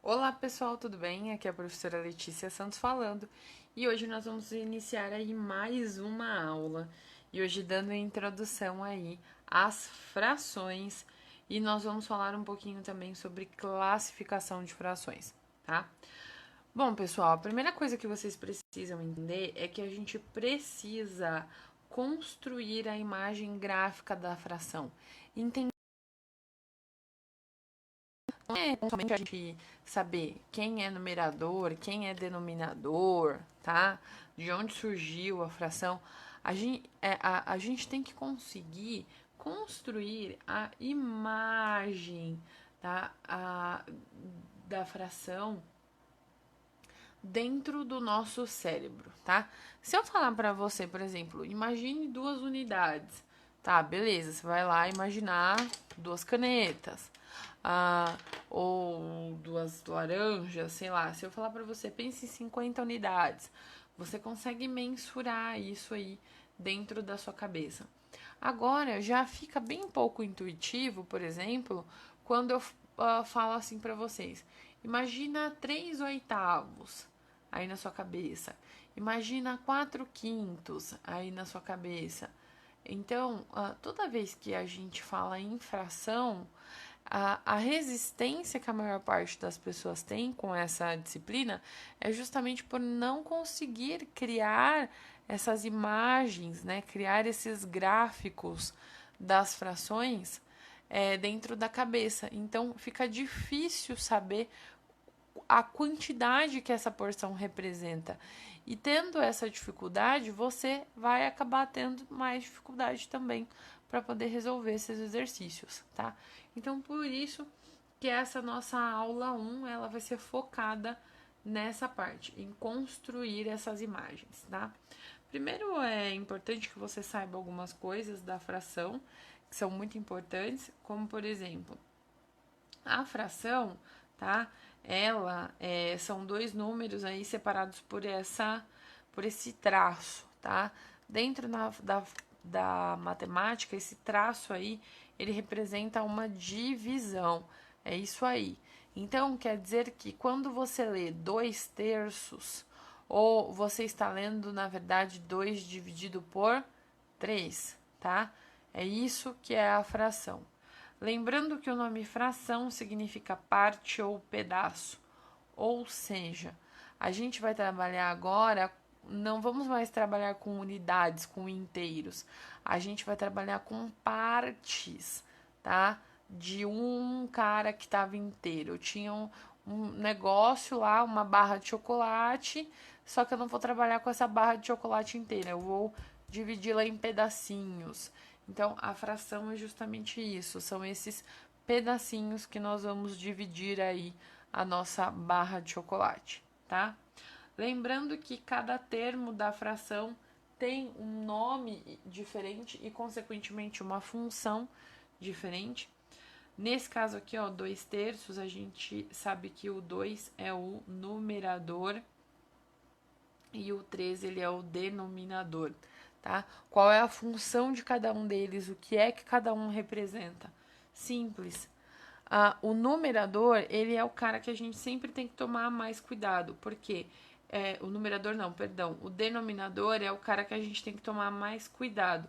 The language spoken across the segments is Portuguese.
Olá pessoal, tudo bem? Aqui é a professora Letícia Santos falando e hoje nós vamos iniciar aí mais uma aula e hoje dando a introdução aí às frações e nós vamos falar um pouquinho também sobre classificação de frações, tá? Bom pessoal, a primeira coisa que vocês precisam entender é que a gente precisa construir a imagem gráfica da fração. Entender não é somente a gente saber quem é numerador, quem é denominador, tá? De onde surgiu a fração. A gente tem que conseguir construir a imagem da fração dentro do nosso cérebro, tá? Se eu falar para você, por exemplo, imagine duas unidades, tá? Beleza, você vai lá imaginar duas canetas, ah, ou duas laranjas, sei lá. Se eu falar para você, pense em 50 unidades, você consegue mensurar isso aí dentro da sua cabeça. Agora, já fica bem pouco intuitivo, por exemplo, quando eu falo assim para vocês. Imagina 3/8 aí na sua cabeça. Imagina 4/5 aí na sua cabeça. Então, toda vez que a gente fala em fração, a resistência que a maior parte das pessoas tem com essa disciplina é justamente por não conseguir criar essas imagens, né? Criar esses gráficos das frações dentro da cabeça. Então, fica difícil saber a quantidade que essa porção representa. E tendo essa dificuldade, você vai acabar tendo mais dificuldade também para poder resolver esses exercícios, tá? Então, por isso que essa nossa aula 1, ela vai ser focada nessa parte, em construir essas imagens, tá? Primeiro é importante que você saiba algumas coisas da fração, que são muito importantes, como por exemplo, a fração, tá? Ela são dois números aí separados por esse traço, tá? Dentro da matemática, esse traço aí, ele representa uma divisão. É isso aí. Então, quer dizer que quando você lê 2/3, ou você está lendo, na verdade, 2 dividido por 3, tá? É isso que é a fração. Lembrando que o nome fração significa parte ou pedaço, ou seja, a gente vai trabalhar agora, não vamos mais trabalhar com unidades, com inteiros, a gente vai trabalhar com partes, tá? De um cara que estava inteiro. Eu tinha um negócio lá, uma barra de chocolate, só que eu não vou trabalhar com essa barra de chocolate inteira, eu vou dividi-la em pedacinhos. Então, a fração é justamente isso, são esses pedacinhos que nós vamos dividir aí a nossa barra de chocolate, tá? Lembrando que cada termo da fração tem um nome diferente e, consequentemente, uma função diferente. Nesse caso aqui, ó, 2/3, a gente sabe que o 2 é o numerador e o 3 ele é o denominador, tá? Qual é a função de cada um deles? O que é que cada um representa? Simples. O numerador, ele é o cara que a gente sempre tem que tomar mais cuidado, porque o numerador não, perdão, o denominador é o cara que a gente tem que tomar mais cuidado.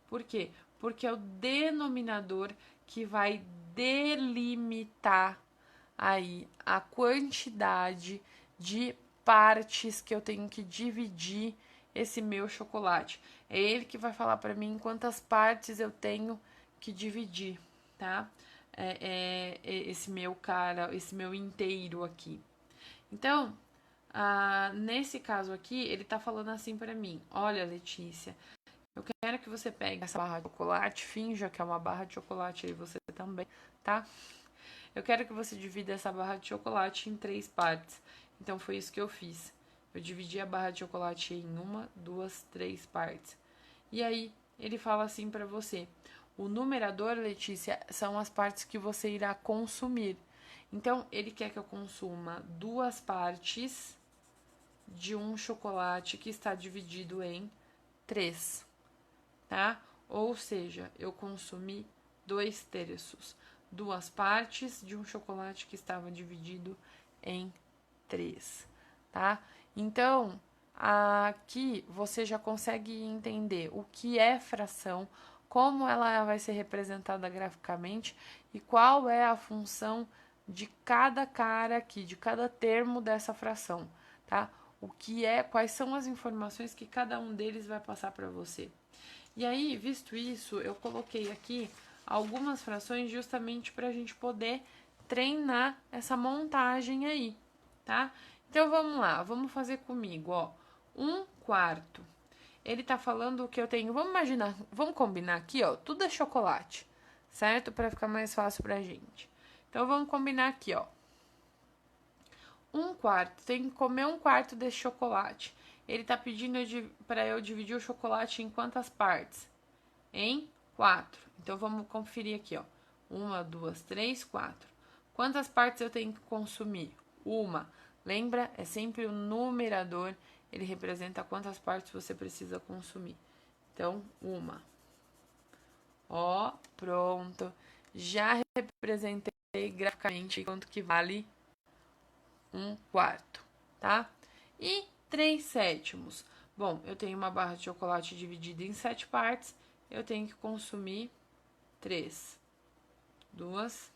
Por quê? Porque é o denominador que vai delimitar aí a quantidade de partes que eu tenho que dividir esse meu chocolate. É ele que vai falar para mim quantas partes eu tenho que dividir, tá? Esse meu cara, esse meu inteiro aqui. Então, nesse caso aqui, ele tá falando assim para mim: olha, Letícia, eu quero que você pegue essa barra de chocolate, finja que é uma barra de chocolate aí você também, tá? Eu quero que você divida essa barra de chocolate em 3 partes. Então foi isso que eu fiz. Eu dividi a barra de chocolate em 1, 2, 3 partes. E aí ele fala assim para você: o numerador, Letícia, são as partes que você irá consumir. Então ele quer que eu consuma 2 partes de um chocolate que está dividido em 3, tá? Ou seja, eu consumi 2/3, 2 partes de um chocolate que estava dividido em 3, tá? Então, aqui você já consegue entender o que é fração, como ela vai ser representada graficamente e qual é a função de cada cara aqui, de cada termo dessa fração, tá? O que é, quais são as informações que cada um deles vai passar para você. E aí, visto isso, eu coloquei aqui algumas frações justamente para a gente poder treinar essa montagem aí, tá? Então, vamos lá, vamos fazer comigo, ó. 1/4. Ele tá falando que eu tenho, vamos imaginar, vamos combinar aqui, ó, tudo é chocolate, certo? Para ficar mais fácil pra gente. Então, vamos combinar aqui, ó. 1/4, tem que comer 1/4 desse chocolate. Ele tá pedindo para eu dividir o chocolate em quantas partes? Em 4. Então, vamos conferir aqui, ó. 1, 2, 3, 4. Quantas partes eu tenho que consumir? Uma. Lembra? É sempre o numerador. Ele representa quantas partes você precisa consumir. Então, uma. Ó, pronto. Já representei graficamente quanto que vale 1/4, tá? E 3/7. Bom, eu tenho uma barra de chocolate dividida em 7 partes. Eu tenho que consumir 3. 2,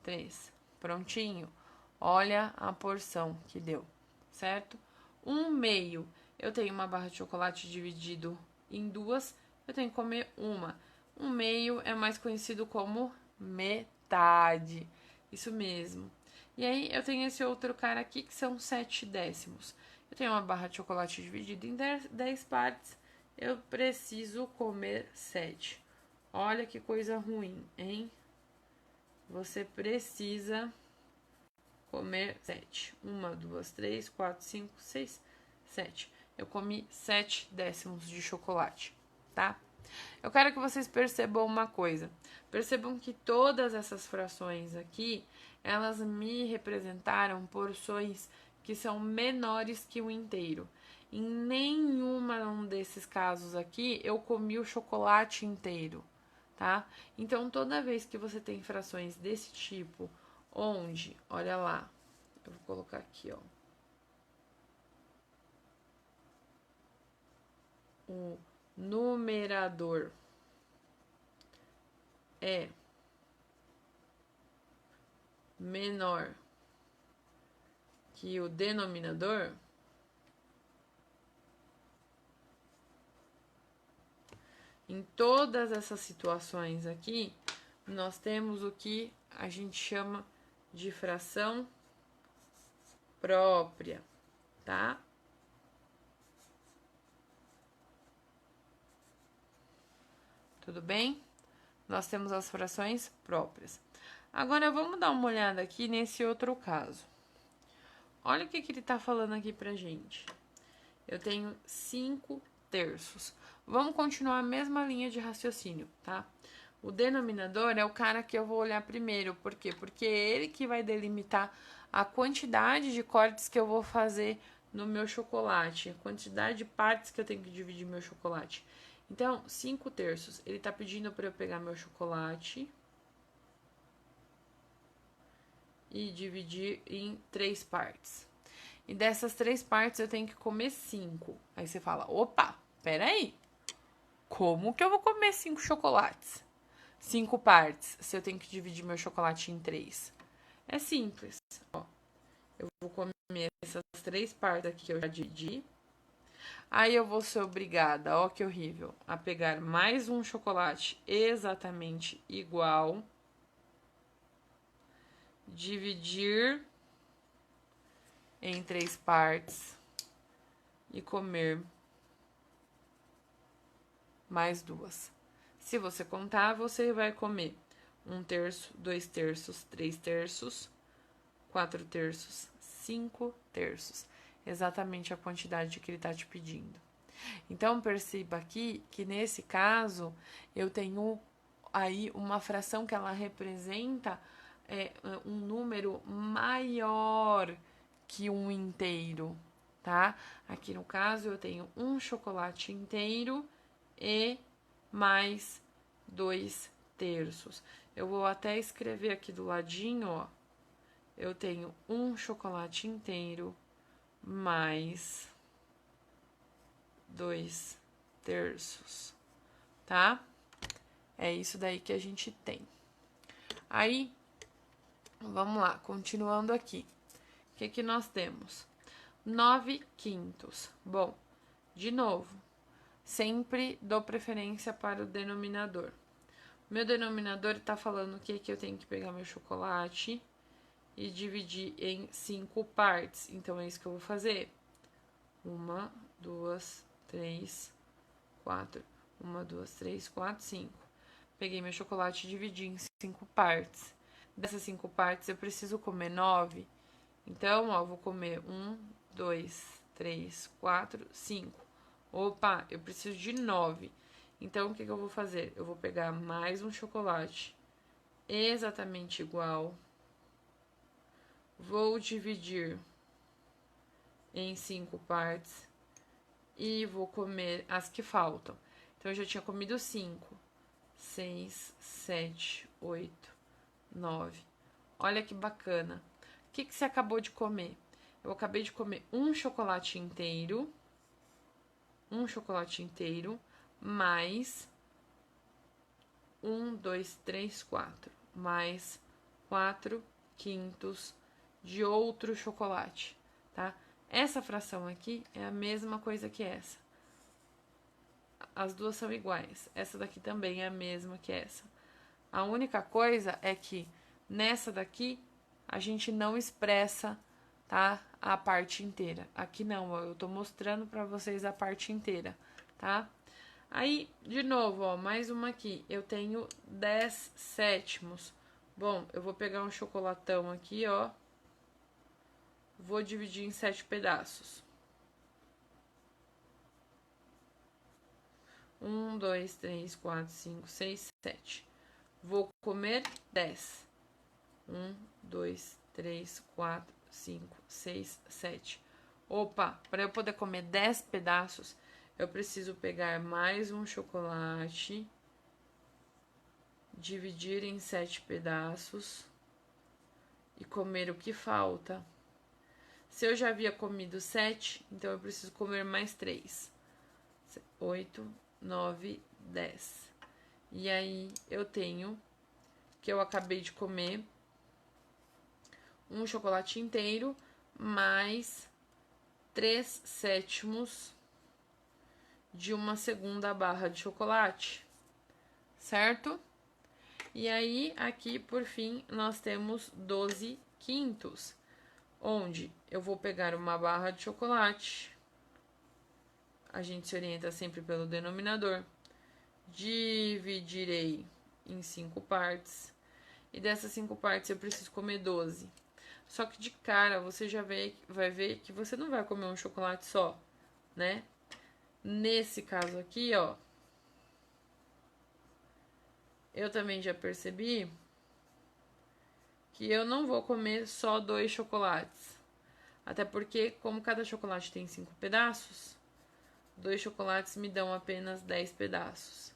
3. Prontinho. Olha a porção que deu, certo? 1/2. Eu tenho uma barra de chocolate dividido em 2. Eu tenho que comer uma. 1/2 é mais conhecido como metade. Isso mesmo. E aí, eu tenho esse outro cara aqui, que são 7/10. Eu tenho uma barra de chocolate dividida em 10 partes. Eu preciso comer 7. Olha que coisa ruim, hein? Você precisa comer 7. 1, 2, 3, 4, 5, 6, 7. Eu comi 7/10 de chocolate, tá? Eu quero que vocês percebam uma coisa. Percebam que todas essas frações aqui, elas me representaram porções que são menores que o inteiro. Em nenhum desses casos aqui, eu comi o chocolate inteiro, tá? Então, toda vez que você tem frações desse tipo, onde, olha lá, eu vou colocar aqui, ó. O numerador é menor que o denominador, em todas essas situações aqui, nós temos o que a gente chama de fração própria, tá? Tudo bem? Nós temos as frações próprias. Agora, vamos dar uma olhada aqui nesse outro caso. Olha o que ele tá falando aqui pra gente. Eu tenho 5/3. Vamos continuar a mesma linha de raciocínio, tá? O denominador é o cara que eu vou olhar primeiro. Por quê? Porque é ele que vai delimitar a quantidade de cortes que eu vou fazer no meu chocolate, a quantidade de partes que eu tenho que dividir meu chocolate. Então, 5/3. Ele tá pedindo para eu pegar meu chocolate e dividir em 3 partes. E dessas 3 partes eu tenho que comer 5. Aí você fala, opa, peraí. Como que eu vou comer 5 chocolates? 5 partes, se eu tenho que dividir meu chocolate em 3. É simples, ó. Eu vou comer essas 3 partes aqui que eu já dividi. Aí eu vou ser obrigada, ó que horrível, a pegar mais um chocolate exatamente igual. Dividir em 3 partes e comer mais 2. Se você contar, você vai comer 1/3, 2/3, 3/3, 4/3, 5/3. Exatamente a quantidade que ele está te pedindo. Então, perceba aqui que nesse caso, eu tenho aí uma fração que ela representa um número maior que um inteiro, tá? Aqui no caso, eu tenho um chocolate inteiro e mais 2/3. Eu vou até escrever aqui do ladinho, ó, eu tenho um chocolate inteiro mais 2/3, tá? É isso daí que a gente tem. Aí, vamos lá, continuando aqui. O que nós temos? 9/5. Bom, de novo, sempre dou preferência para o denominador. Meu denominador está falando que eu tenho que pegar meu chocolate e dividir em 5 partes. Então, é isso que eu vou fazer. 1, 2, 3, 4. 1, 2, 3, 4, 5. Peguei meu chocolate e dividi em 5 partes. Dessas 5 partes, eu preciso comer 9. Então, ó, eu vou comer 1, 2, 3, 4, 5. Opa, eu preciso de 9. Então, o que eu vou fazer? Eu vou pegar mais um chocolate exatamente igual. Vou dividir em 5 partes e vou comer as que faltam. Então, eu já tinha comido 5, 6, 7, 8, 9. Olha que bacana. O que você acabou de comer? Eu acabei de comer um chocolate inteiro, mais 1, 2, 3, 4, mais 4/5 de outro chocolate, tá? Essa fração aqui é a mesma coisa que essa. As duas são iguais. Essa daqui também é a mesma que essa. A única coisa é que nessa daqui a gente não expressa, tá? A parte inteira. Aqui não, ó, eu tô mostrando pra vocês a parte inteira, tá? Aí, de novo, ó, mais uma aqui. Eu tenho 10/7. Bom, eu vou pegar um chocolatão aqui, ó. Vou dividir em 7 pedaços. 1, 2, 3, 4, 5, 6, 7. Vou comer 10. 1, 2, 3, 4, 5, 6, 7. Opa, para eu poder comer 10 pedaços, eu preciso pegar mais um chocolate, dividir em 7 pedaços e comer o que falta. Se eu já havia comido 7, então eu preciso comer mais 3. 8, 9, 10. E aí eu tenho que eu acabei de comer um chocolate inteiro mais 3/7 de uma segunda barra de chocolate, certo? E aí, aqui, por fim, nós temos 12/5, onde eu vou pegar uma barra de chocolate, a gente se orienta sempre pelo denominador, dividirei em 5 partes, e dessas 5 partes eu preciso comer 12. Só que de cara você já vai ver que você não vai comer um chocolate só, né? Nesse caso aqui, ó, eu também já percebi que eu não vou comer só 2 chocolates. Até porque, como cada chocolate tem 5 pedaços, 2 chocolates me dão apenas 10 pedaços.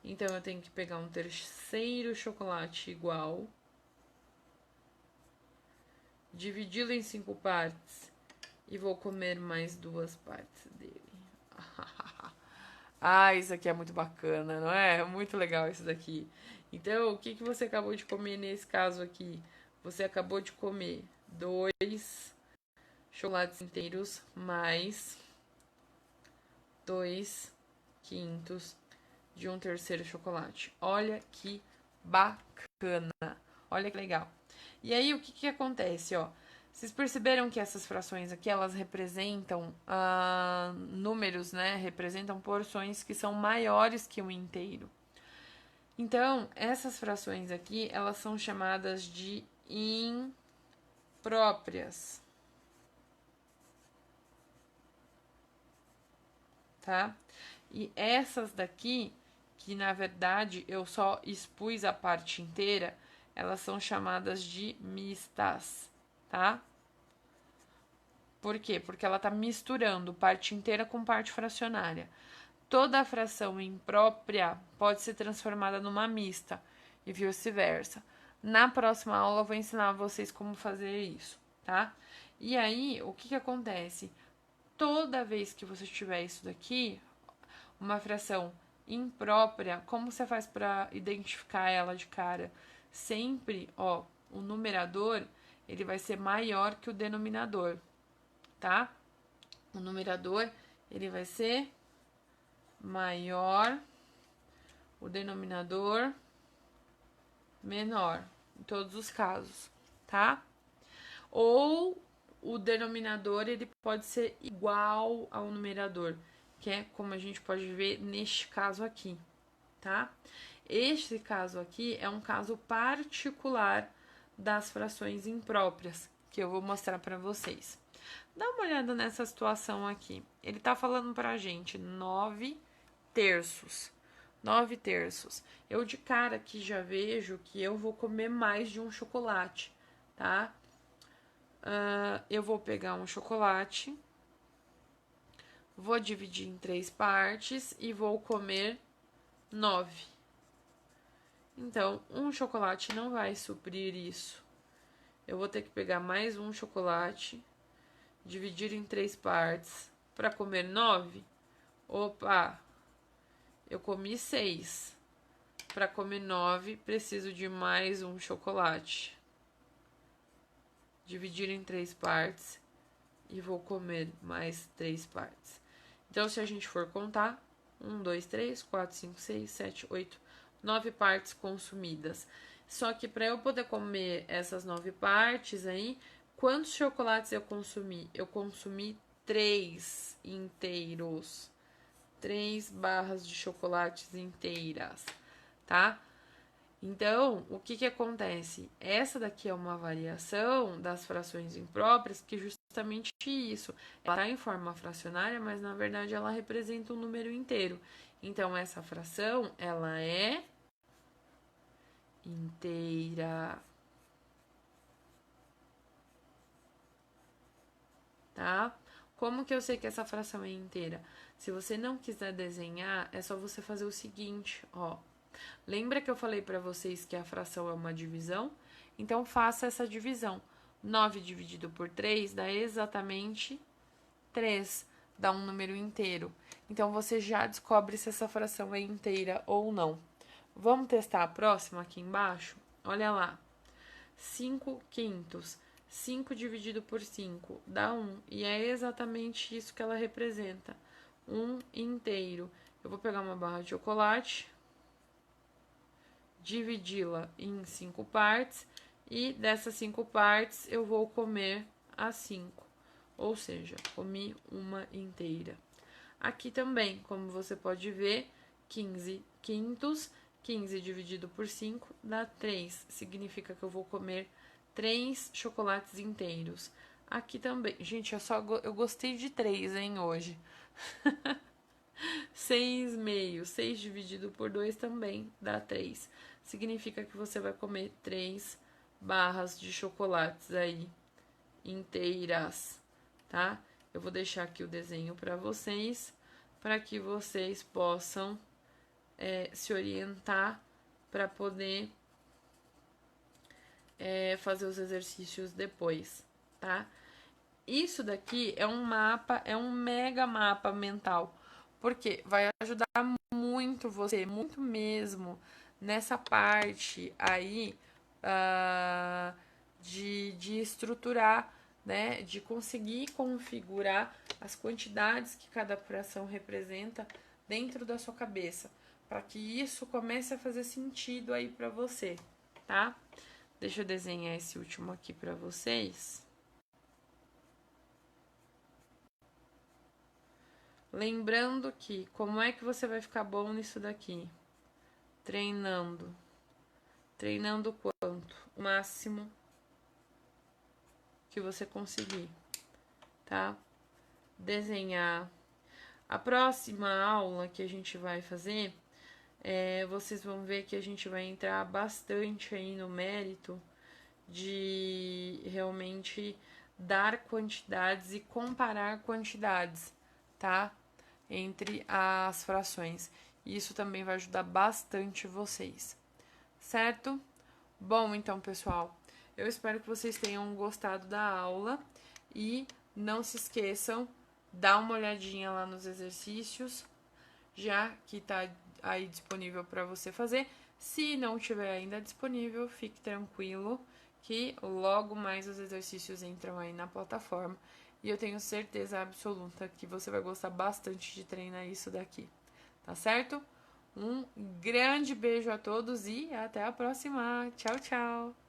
Então, eu tenho que pegar um terceiro chocolate igual, dividi-lo em 5 partes e vou comer mais 2 partes dele. Ah, isso aqui é muito bacana, não é? É muito legal isso daqui. Então, o que você acabou de comer nesse caso aqui? Você acabou de comer 2 chocolates inteiros mais 2/5 de um terceiro chocolate. Olha que bacana. Olha que legal. E aí, o que acontece, ó? Vocês perceberam que essas frações aqui, elas representam números, né? Representam porções que são maiores que um inteiro. Então, essas frações aqui, elas são chamadas de impróprias. Tá? E essas daqui, que na verdade eu só expus a parte inteira, elas são chamadas de mistas, tá? Por quê? Porque ela tá misturando parte inteira com parte fracionária. Toda a fração imprópria pode ser transformada numa mista e vice-versa. Na próxima aula eu vou ensinar vocês como fazer isso, tá? E aí, o que acontece? Toda vez que você tiver isso daqui, uma fração imprópria, como você faz para identificar ela de cara? Sempre, ó, o numerador, ele vai ser maior que o denominador, tá? O numerador, ele vai ser maior, o denominador menor, em todos os casos, tá? Ou o denominador, ele pode ser igual ao numerador, que é como a gente pode ver neste caso aqui, tá? Este caso aqui é um caso particular das frações impróprias, que eu vou mostrar para vocês. Dá uma olhada nessa situação aqui. Ele tá falando pra gente 9 terços. 9 terços. Eu de cara aqui já vejo que eu vou comer mais de um chocolate, tá? Eu vou pegar um chocolate, vou dividir em 3 partes e vou comer 9. Então, um chocolate não vai suprir isso. Eu vou ter que pegar mais um chocolate, dividir em 3 partes para comer 9. Opa, eu comi 6. Para comer 9, preciso de mais um chocolate. Dividir em 3 partes e vou comer mais 3 partes. Então, se a gente for contar, 1, 2, 3, 4, 5, 6, 7, 8, 9 partes consumidas. Só que para eu poder comer essas 9 partes aí, quantos chocolates eu consumi? Eu consumi 3 inteiros. 3 barras de chocolates inteiras, tá? Então, o que acontece? Essa daqui é uma variação das frações impróprias, que justamente isso. Ela está em forma fracionária, mas na verdade ela representa um número inteiro. Então, essa fração, ela é inteira. Tá? Como que eu sei que essa fração é inteira? Se você não quiser desenhar, é só você fazer o seguinte, ó. Lembra que eu falei para vocês que a fração é uma divisão? Então, faça essa divisão. 9 dividido por 3 dá exatamente 3, dá um número inteiro. Então, você já descobre se essa fração é inteira ou não. Vamos testar a próxima aqui embaixo? Olha lá. 5 quintos. 5 dividido por 5 dá 1. E é exatamente isso que ela representa. 1 inteiro. Eu vou pegar uma barra de chocolate, dividi-la em 5 partes, e dessas 5 partes eu vou comer as 5, ou seja, comi uma inteira. Aqui também, como você pode ver, 15 quintos, 15 dividido por 5 dá 3, significa que eu vou comer 3 chocolates inteiros. Aqui também, gente, eu gostei de 3, hein, hoje. 6 meios, 6 dividido por 2 também dá 3. Significa que você vai comer 3 barras de chocolates aí inteiras, tá? Eu vou deixar aqui o desenho para que vocês possam se orientar para poder fazer os exercícios depois, tá? Isso daqui é um mapa, é um mega mapa mental, porque vai ajudar muito você, muito mesmo, nessa parte aí de estruturar, né? De conseguir configurar as quantidades que cada fração representa dentro da sua cabeça, para que isso comece a fazer sentido aí para você, tá? Deixa eu desenhar esse último aqui para vocês. Lembrando que, como é que você vai ficar bom nisso daqui? Treinando. Treinando quanto? O máximo que você conseguir, tá? Desenhar. A próxima aula que a gente vai fazer, vocês vão ver que a gente vai entrar bastante aí no mérito de realmente dar quantidades e comparar quantidades, tá? Entre as frações. Isso também vai ajudar bastante vocês, certo? Bom, então, pessoal, eu espero que vocês tenham gostado da aula e não se esqueçam, dá uma olhadinha lá nos exercícios, já que tá aí disponível para você fazer. Se não tiver ainda disponível, fique tranquilo que logo mais os exercícios entram aí na plataforma. E eu tenho certeza absoluta que você vai gostar bastante de treinar isso daqui, tá certo? Um grande beijo a todos e até a próxima. Tchau, tchau!